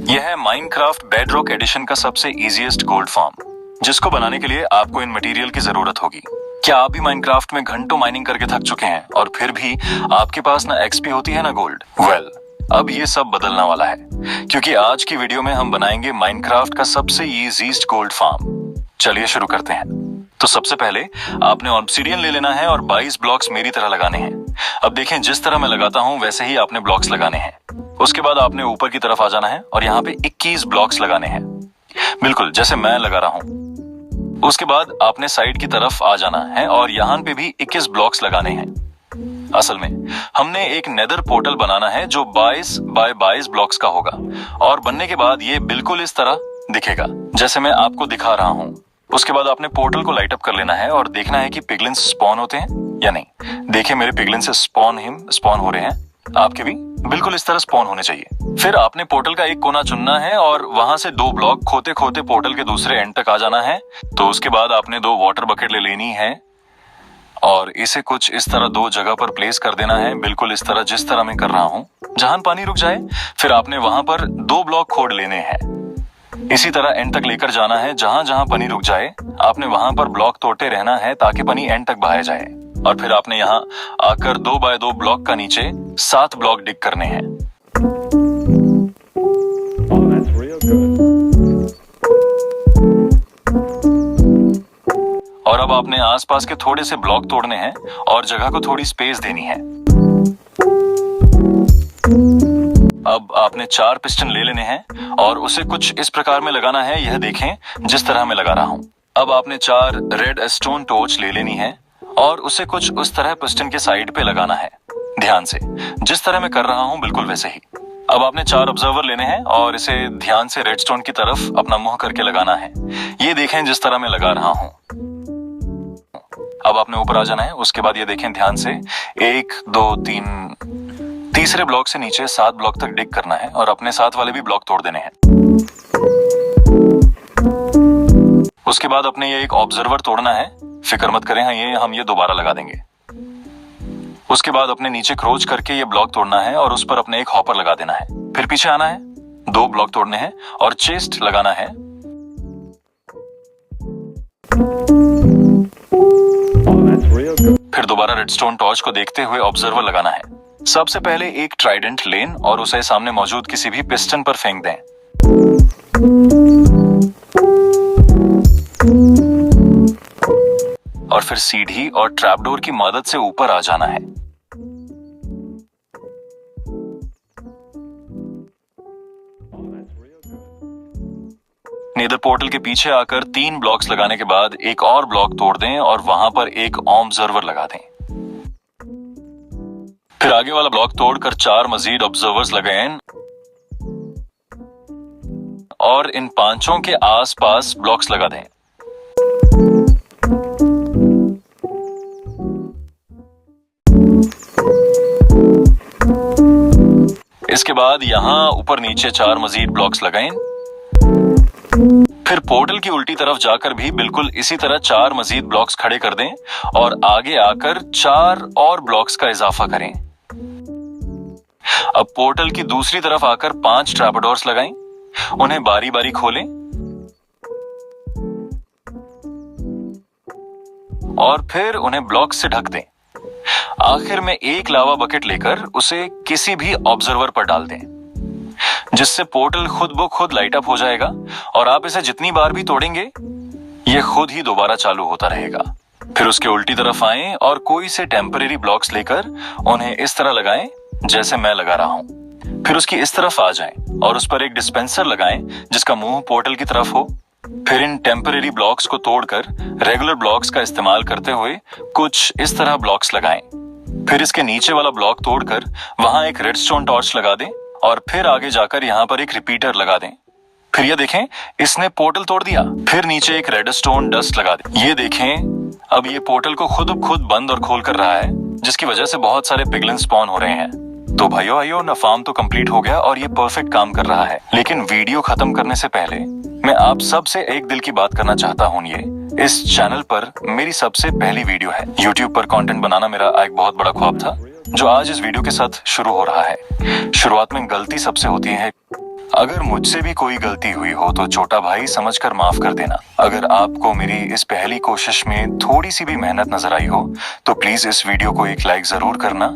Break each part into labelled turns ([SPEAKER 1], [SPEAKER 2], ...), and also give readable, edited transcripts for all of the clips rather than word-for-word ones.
[SPEAKER 1] यह है Minecraft bedrock addition का सबसे इजीएस्ट गोल्ड फार्म, जिसको बनाने के लिए आपको इन मटेरियल की जरूरत होगी। क्या आप भी माइनक्राफ्ट में घंटों माइनिंग करके थक चुके हैं और फिर भी आपके पास ना एक्सपी होती है ना गोल्ड? अब ये सब बदलने वाला है, क्योंकि आज की वीडियो में हम बनाएंगे माइनक्राफ्ट का सबसे इजीएस्ट गोल्ड फार्म। चलिए शुरू करते हैं। तो सबसे पहले आपने ऑब्सिडियन ले लेना है और 22 ब्लॉक्स मेरी तरह लगाने हैं। अब देखें, जिस तरह मैं लगाता हूं वैसे ही आपने ब्लॉक्स लगाने हैं। उसके बाद आपने ऊपर की तरफ आ जाना है और यहाँ पे 21 ब्लॉक्स लगाने हैं, बिल्कुल जैसे मैं लगा रहा हूं। उसके बाद आपने साइड की तरफ आ जाना है और यहाँ पे भी 21 ब्लॉक्स लगाने हैं। असल में हमने एक नेदर पोर्टल बनाना है जो 22 बाय 22 ब्लॉक्स का होगा और बनने के बाद ये बिल्कुल इस तरह दिखेगा जैसे मैं आपको दिखा रहा हूँ। उसके बाद आपने पोर्टल को लाइट अप कर लेना है और देखना है कि पिगलिन्स स्पॉन होते हैं या नहीं। देखिए मेरे पिगलिन्स स्पॉन हो रहे हैं, आपके भी बिल्कुल इस तरह स्पॉन होने चाहिए। फिर आपने पोर्टल का एक कोना चुनना है और वहां से 2 ब्लॉक खोते खोते पोर्टल के दूसरे एंड तक आ जाना है। तो उसके बाद आपने 2 वाटर बकेट ले लेनी है और इसे कुछ इस तरह 2 जगह पर प्लेस कर देना है, बिल्कुल इस तरह जिस तरह मैं कर रहा हूँ। जहां पानी रुक जाए फिर आपने वहां पर 2 ब्लॉक खोद लेने हैं। इसी तरह एंड तक लेकर जाना है, जहां जहां पानी रुक जाए आपने वहां पर ब्लॉक तोड़ते रहना है ताकि पानी एंड तक बहाया जाए। और फिर आपने यहाँ आकर 2 बाय 2 ब्लॉक का नीचे 7 ब्लॉक डिग करने हैं। और अब आपने आसपास के थोड़े से ब्लॉक तोड़ने हैं और जगह को थोड़ी स्पेस देनी है। अब आपने 4 पिस्टन ले लेने हैं और उसे कुछ इस प्रकार में लगाना है, यह देखें जिस तरह मैं लगा रहा हूं। अब आपने 4 रेड स्टोन टॉर्च ले लेनी है और उसे कुछ उस तरह पिस्टन के साइड पे लगाना है, ध्यान से जिस तरह मैं कर रहा हूं बिल्कुल वैसे ही। अब आपने 4 ऑब्जर्वर लेने हैं और इसे ध्यान से रेडस्टोन की तरफ अपना मुंह करके लगाना है, ये देखें जिस तरह मैं लगा रहा हूं। अब आपने ऊपर आ जाना है। उसके बाद ये देखें ध्यान से 1 2 3 तीसरे ब्लॉक से नीचे 7 ब्लॉक तक डिग करना है और अपने साथ वाले भी ब्लॉक तोड़ देने हैं। उसके बाद अपने ये एक ऑब्जर्वर तोड़ना है, फिक्र मत करें, हम ये दोबारा लगा देंगे। उसके बाद अपने नीचे क्रोच करके ये ब्लॉक तोड़ना है और उस पर अपने एक हॉपर लगा देना है। फिर पीछे आना है, 2 ब्लॉक तोड़ने हैं और चेस्ट लगाना है। फिर दोबारा रेडस्टोन टॉर्च को देखते हुए ऑब्जर्वर लगाना है। सबसे पहले एक ट्राइडेंट लेन और उसे सामने मौजूद किसी भी पिस्टन पर फेंक दें। और फिर सीढ़ी और ट्रैपडोर की मदद से ऊपर आ जाना है। नेदर पोर्टल के पीछे आकर 3 ब्लॉक्स लगाने के बाद एक और ब्लॉक तोड़ दें और वहां पर एक ऑब्जर्वर लगा दें। फिर आगे वाला ब्लॉक तोड़कर 4 मजीद ऑब्जर्वर्स लगाएं और इन 5 के आसपास ब्लॉक्स लगा दें। इसके बाद यहां ऊपर नीचे 4 मजीद ब्लॉक्स लगाएं। फिर पोर्टल की उल्टी तरफ जाकर भी बिल्कुल इसी तरह 4 मजीद ब्लॉक्स खड़े कर दें और आगे आकर 4 और ब्लॉक्स का इजाफा करें। अब पोर्टल की दूसरी तरफ आकर 5 ट्रैपडोर्स लगाएं, उन्हें बारी बारी खोलें और फिर उन्हें ब्लॉक से ढक दें। आखिर में एक लावा बकेट लेकर उसे किसी भी ऑब्जर्वर पर डाल दें, जिससे पोर्टल खुद ब खुद लाइट अप हो जाएगा और आप इसे जितनी बार भी तोड़ेंगे ये खुद ही दोबारा चालू होता रहेगा। फिर उसके उल्टी तरफ आएं और कोई से टेम्परेरी ब्लॉक्स लेकर उन्हें इस तरह लगाएं जैसे मैं लगा रहा हूं। फिर उसकी इस तरफ आ जाएं और उस पर एक डिस्पेंसर लगाएं जिसका मुंह पोर्टल की तरफ हो। फिर इन टेम्परेरी ब्लॉक्स को तोड़कर रेगुलर ब्लॉक्स का इस्तेमाल करते हुए कुछ इस तरह ब्लॉक्स लगाएं। फिर इसके नीचे वाला ब्लॉक तोड़कर वहां एक रेडस्टोन टॉर्च लगा दें और फिर आगे जाकर यहाँ पर एक रिपीटर लगा दें। फिर ये देखें इसने पोर्टल तोड़ दिया। फिर नीचे एक रेडस्टोन डस्ट लगा दें। ये देखें अब ये पोर्टल को खुद बंद और खोल कर रहा है, जिसकी वजह से बहुत सारे पिगलिन स्पॉन हो रहे हैं। तो भाइयों ना फार्म तो कंप्लीट हो गया और ये परफेक्ट काम कर रहा है। लेकिन वीडियो खत्म करने से पहले मैं आप सबसे एक दिल की बात करना चाहता हूँ। ये इस चैनल पर मेरी सबसे पहली वीडियो है। YouTube पर कंटेंट बनाना मेरा एक बहुत बड़ा ख्वाब था, जो आज इस वीडियो के साथ शुरू हो रहा है। शुरुआत में गलती सबसे होती है, अगर मुझसे भी कोई गलती हुई हो तो छोटा भाई समझकर माफ कर देना। अगर आपको मेरी इस पहली कोशिश में थोड़ी सी भी मेहनत नजर आई हो तो प्लीज इस वीडियो को एक लाइक जरूर करना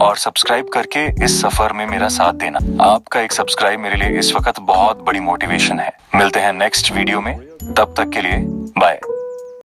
[SPEAKER 1] और सब्सक्राइब करके इस सफर में मेरा साथ देना। आपका एक सब्सक्राइब मेरे लिए इस वक्त बहुत बड़ी मोटिवेशन है। मिलते हैं नेक्स्ट वीडियो में, तब तक के लिए बाय।